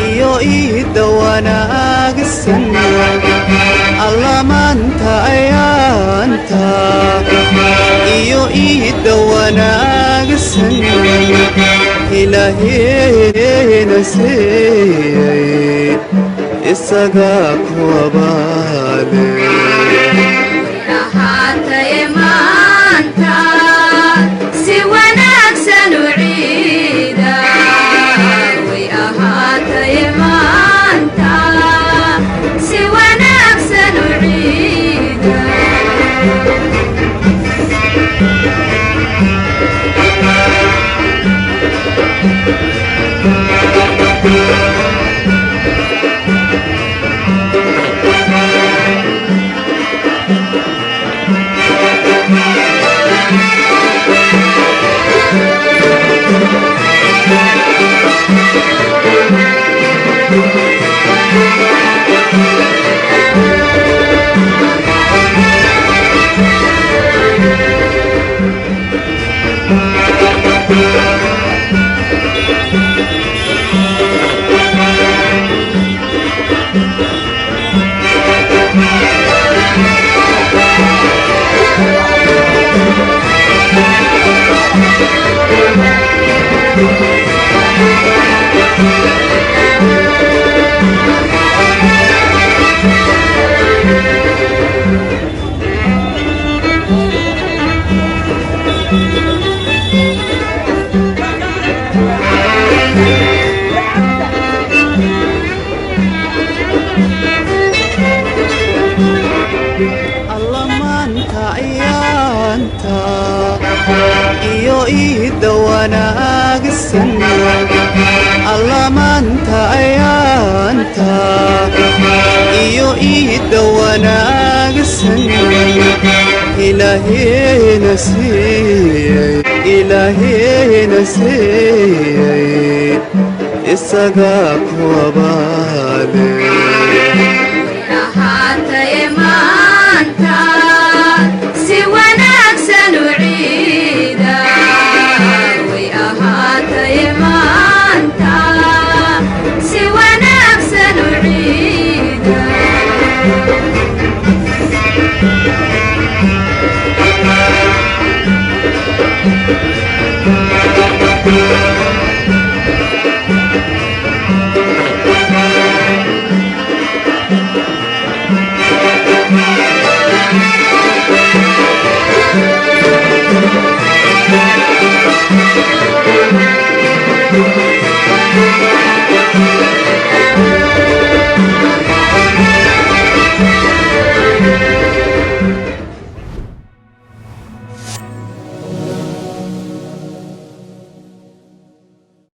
iyo iida wanaagsan alla maanta ayaanta iyo iida wanaagsan ilaaheena siiyey isagaa ku abaale ahaataye maanta si wanaagsan u ciida way ahaataye maanta si wanaagsan u ciida iyo iida wanaagsan alla maanta ayaanta iyo iida wanaagsan ilaaheena siiyey isagaa ku abaale